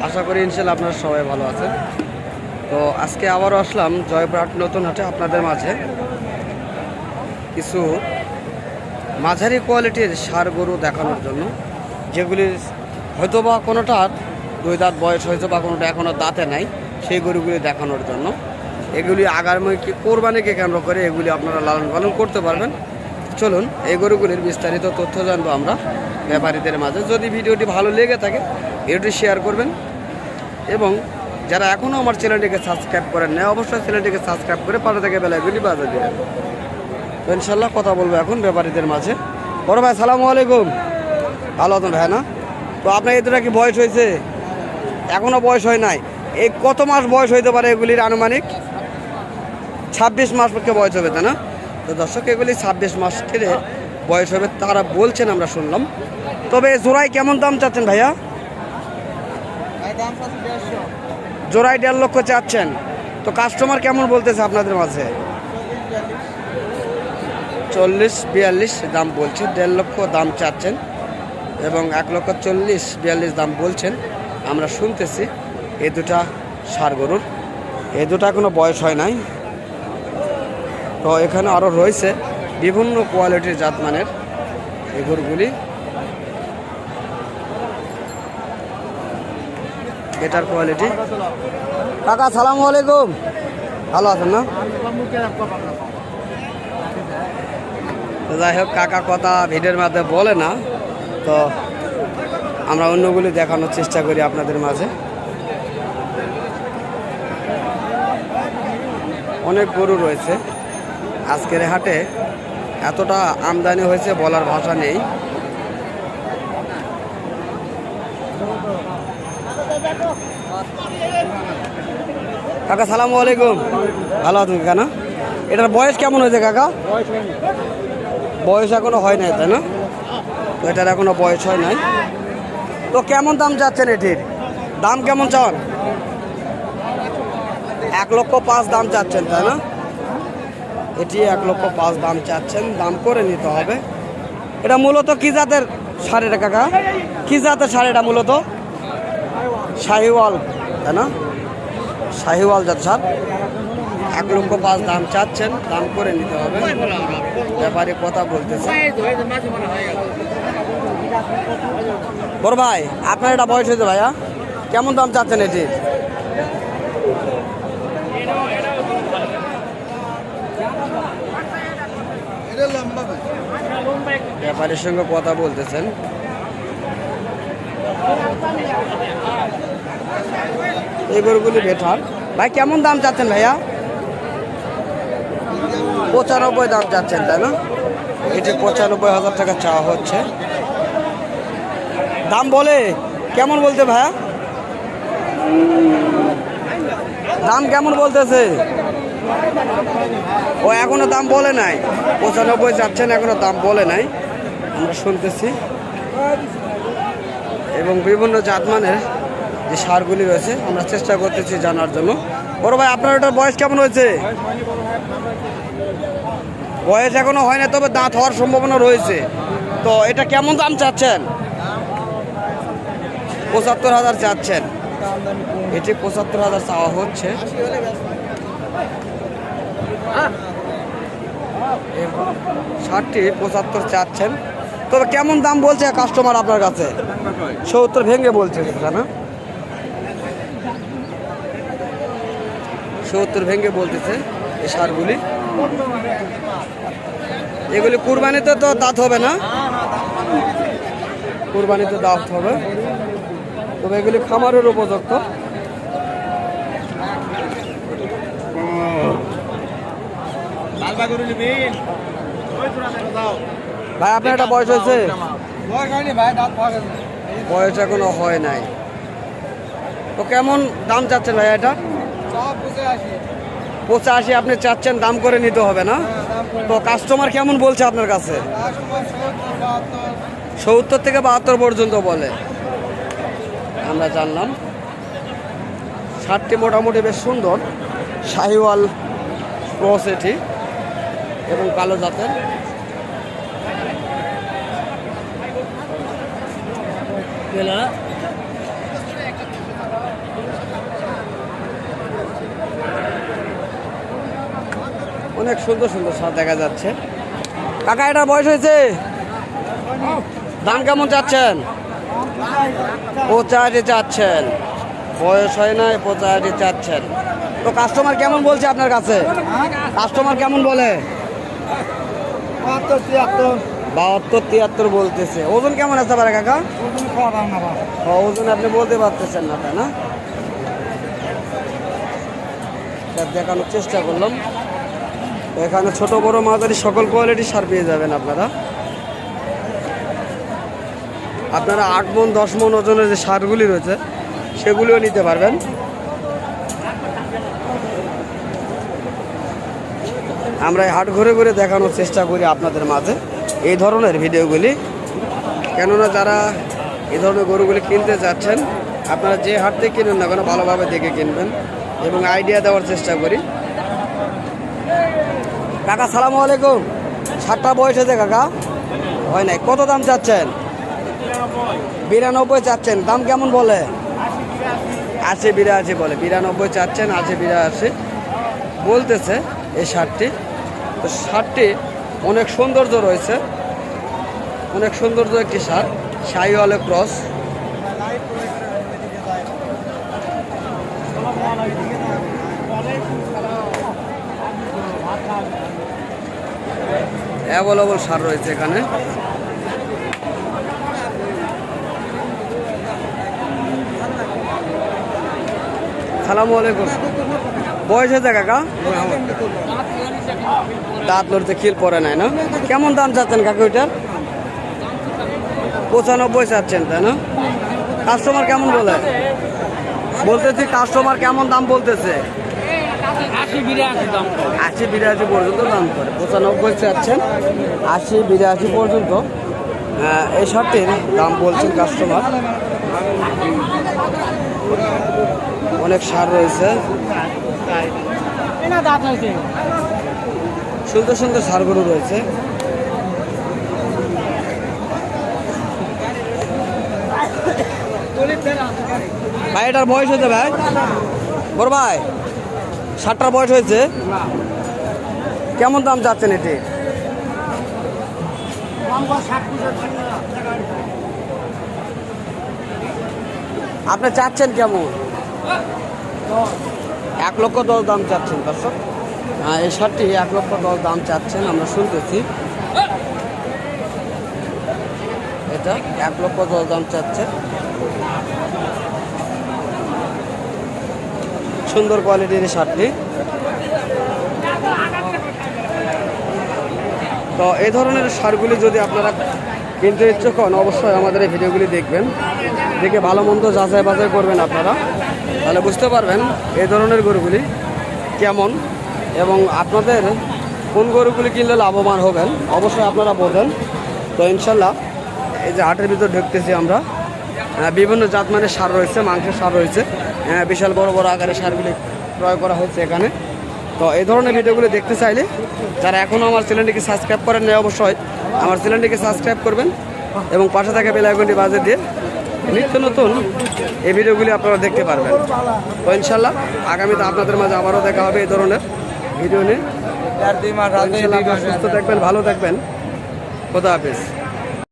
আশা করি ইনশাল্লাহ আপনারা সবাই ভালো আছেন। তো আজকে আবারও আসলাম জয়পুরহাট নতুন হাটে আপনাদের মাঝে কিছু মাঝারি কোয়ালিটির ষাঁড় গরু দেখানোর জন্য, যেগুলির হয়তোবা কোনোটার 2 দাঁত বয়স হয়েছে বা কোনোটা এখনও দাঁতে নাই, সেই গরুগুলি দেখানোর জন্য। এগুলি আগামী কোরবানিকে কেন্দ্র করে এগুলি আপনারা লালন পালন করতে পারবেন। চলুন এই গরুগুলির বিস্তারিত তথ্য জানবো আমরা ব্যাপারীদের মাঝে। যদি ভিডিওটি ভালো লেগে থাকে ভিডিওটি শেয়ার করবেন, এবং যারা এখনও আমার চ্যানেলটিকে সাবস্ক্রাইব করেন না অবশ্যই চ্যানেলটিকে সাবস্ক্রাইব করে পাশে থেকে বেল আইকনটি বাজিয়ে দেবেন। তো ইনশাল্লাহ কথা বলবো এখন ব্যাপারীদের মাঝে। বড় ভাই সালামু আলাইকুম। ভালো আছেন ভাই? না তো আপনার এই দুটা কি বয়স হয়েছে? এখনও বয়স হয় নাই। এই কত মাস বয়স হইতে পারে এগুলির আনুমানিক? 26 মাস পক্ষে বয়স হবে, তাই না? তো দর্শক, এগুলি 26 মাস থেকে বয়স হবে তারা বলছেন, আমরা শুনলাম। তবে জোড়ায় কেমন দাম চাচ্ছেন ভাইয়া? জোড়ায় 1.5 লক্ষ চাচ্ছেন। তো কাস্টমার কেমন বলতেছে আপনাদের মাঝে? 40-42 দাম বলছে, 1.5 লক্ষ দাম চাচ্ছেন এবং 1,40,42 দাম বলছেন। আমরা শুনতেছি এই দুটা ষাঁড় গরুর, এই দুটা কোনো বয়স হয় নাই। তো এখানে আরও রয়েছে বিভিন্ন কোয়ালিটির জাতমানের এই গরুগুলি। Better quality. কাকা সালামু আলাইকুম। ভালো আছেন না? যাই হোক, কাকা কথা ভিডিওর মাঝে বলে না, তো আমরা অন্যগুলি দেখানোর চেষ্টা করি আপনাদের মাঝে। অনেক গরু রয়েছে আজকের হাটে, এতটা আমদানি হয়েছে বলার ভাষা নেই। কাকা সালামু আলাইকুম। ভালো আছেন কাকা? না এটার বয়স কেমন হয়েছে কাকা? বয়স এখনো হয় নাই, তাই না? তো এটার এখনো বয়স হয় নাই। তো কেমন দাম চাচ্ছেন এটির? দাম কেমন চান? 1,05,000 দাম চাচ্ছেন, তাই না? এটি 1,05,000 দাম চাচ্ছেন, দাম করে নিতে হবে। এটা মূলত কি জাতের ষাঁড় এটা কাকা? কি জাতের ষাঁড় এটা? মূলত শাহিওয়াল, তাই না? শাহিওয়াল জাত ষাঁড়। 1,05,000 দাম চাচ্ছেন, দাম করে নিতে হবে। ব্যাপারে কথা বলতেছে। বড় ভাই আপনার এটা বয়স হয়েছে ভাইয়া, কেমন দাম চাচ্ছেন এটি? ব্যাপারের সঙ্গে কথা বলতেছেন। এই গরুগুলি বেটার। ভাই কেমন দাম চাচ্ছেন ভাইয়া? 95 দাম চাচ্ছেন, তাই না? এটি 95,000 টাকা চাওয়া হচ্ছে। দাম বলে কেমন বলতে ভাইয়া? দাম কেমন বলতেছে? ও এখনো দাম বলে নাই। 95 যাচ্ছেন, এখনো দাম বলে নাই, আমরা শুনতেছি। এবং বিভিন্ন জাতমানের যে ষাঁড়গুলি রয়েছে আমরা চেষ্টা করতেছি জানার জন্য। বড় ভাই আপনার ওটার বয়স কেমন হয়েছে? বয়স এখনো হয় না, তবে দাঁত হওয়ার সম্ভাবনা রয়েছে। তো এটা কেমন দাম চাচ্ছেন? 75,000 চাচ্ছেন। এটি 75,000 চাওয়া হচ্ছে। ষাঁড়টি 75 চাচ্ছেন। তবে কেমন দাম বলছে কাস্টমার আপনার কাছে? 70 ভেঙে বলছে, না? 70 ভেঙে বলতেছে এই ষাঁড়গুলি। এগুলি কুরবানিতে তো দাঁত হবে না? কুরবানিতে দাঁত হবে, তবে এগুলি খামারের উপযুক্ত। ভাই আপনার একটা বয়স হয়েছে? বয়স এখনো হয় নাই। তো কেমন দাম চাচ্ছেন ভাই এটা? 85 আপনি চাচ্ছেন, দাম করে নিতে হবে না? তো কাস্টমার কেমন বলছে আপনার কাছে? 70 থেকে 72 পর্যন্ত বলে, আমরা জানলাম। ষাঁড়টি মোটামুটি বেশ সুন্দর, শাহিওয়াল ক্রস এটি এবং কালো জাতের। অনেক সুন্দর সুন্দর সার দেখা যাচ্ছে। কাকা এটার বয়স হয়েছে, দাম কেমন চাচ্ছেন? 85 চাচ্ছেন, বয়স হয় নাই, 85 চাচ্ছেন। তো কাস্টমার কেমন বলছে আপনার কাছে? কাস্টমার কেমন বলে? 72-73 বলতেছে। ওজন কেমন আসতে পারে কাকা? ওজন আপনি বলতে পারতেছেন না, তাই না? দেখানোর চেষ্টা করলাম। এখানে ছোট বড় মাঝারি সকল কোয়ালিটির সার পেয়ে যাবেন আপনারা। 8 মণ 10 মণ ওজনের যে সারগুলি রয়েছে সেগুলিও নিতে পারবেন। আমরা এই হাট ঘুরে ঘুরে দেখানোর চেষ্টা করি আপনাদের মাঝে এই ধরনের ভিডিওগুলি, কেননা যারা এই ধরনের গরুগুলি কিনতে চাচ্ছেন আপনারা যে হাট থেকে কিনুন না কেন ভালোভাবে দেখে কিনবেন এবং আইডিয়া দেওয়ার চেষ্টা করি। কাকা সালামু আলাইকুম। 7টা বয়স হয়েছে কাকা? হয় নাই। কত দাম চাচ্ছেন? 92 চাচ্ছেন। দাম কেমন বলে? 80-82 বলে। 92 চাচ্ছেন, 80-82 বলতেছে এই শার্টটি। তো শার্টটি অনেক সৌন্দর্য রয়েছে, অনেক সৌন্দর্য একটি শার্ট, শাহিওয়ালের ক্রস। অ্যাভেলেবল সার রয়েছে এখানে। সালামু আলাইকুম। বয়স হয়েছে কাকা? দাঁত লড়তে খিল পরে নাই না? কেমন দাম চাচ্ছেন কাকা ওইটার? 95 চাচ্ছেন, তাই না? কাস্টমার কেমন বলে? বলতেছি কাস্টমার কেমন দাম বলতেছে? 80-82 পর্যন্ত দাম করে। 95 চাচ্ছেন, 80-82 পর্যন্ত এই শার্টটির দাম বলছেন কাস্টমার। অনেক সার রয়েছে, সুন্দর সুন্দর সারগুলো রয়েছে। ভাই এটার বয়স হয়েছে ভাই? বড় ভাই 7টার বয়স হয়েছে, কেমন দাম চাচ্ছেন এটি? আপনি চাচ্ছেন কেমন? 1,10,000 দাম চাচ্ছেন দর্শক। এই শার্টটি 1,10,000 দাম চাচ্ছেন, আমরা শুনতেছি। এটা 1,10,000 দাম চাচ্ছে। সুন্দর কোয়ালিটির এই শার্টটি। তো এই ধরনের সারগুলি যদি আপনারা কিনতে ইচ্ছুক হন অবশ্যই আমাদের এই ভিডিওগুলি দেখবেন, দেখে ভালো মন্দ যাচাই বাছাই করবেন আপনারা, তাহলে বুঝতে পারবেন এই ধরনের গরুগুলি কেমন এবং আপনাদের কোন গরুগুলি কিনলে লাভবান হবেন অবশ্যই আপনারা বোঝেন। তো ইনশাল্লাহ এই যে হাটের ভিতর ঢুকতেছি আমরা, বিভিন্ন জাতমানের সার রয়েছে, মাংসের সার রয়েছে, বিশাল বড় বড় আকারের সারগুলি ক্রয় করা হচ্ছে এখানে। তো এই ধরনের ভিডিওগুলো দেখতে চাইলে যারা এখনও আমার চ্যানেলটিকে সাবস্ক্রাইব করেন না অবশ্যই আমার চ্যানেলটিকে সাবস্ক্রাইব করবেন এবং পাশে থাকা বেল আইকনটি বাজিয়ে দিয়ে নিত্য নতুন এই ভিডিওগুলি আপনারা দেখতে পারবেন। তো ইনশাল্লাহ আগামীতে আপনাদের মাঝে আবারও দেখা হবে এই ধরনের ভিডিও নিয়ে। সুস্থ থাকবেন, ভালো থাকবেন, খোদা হাফেজ।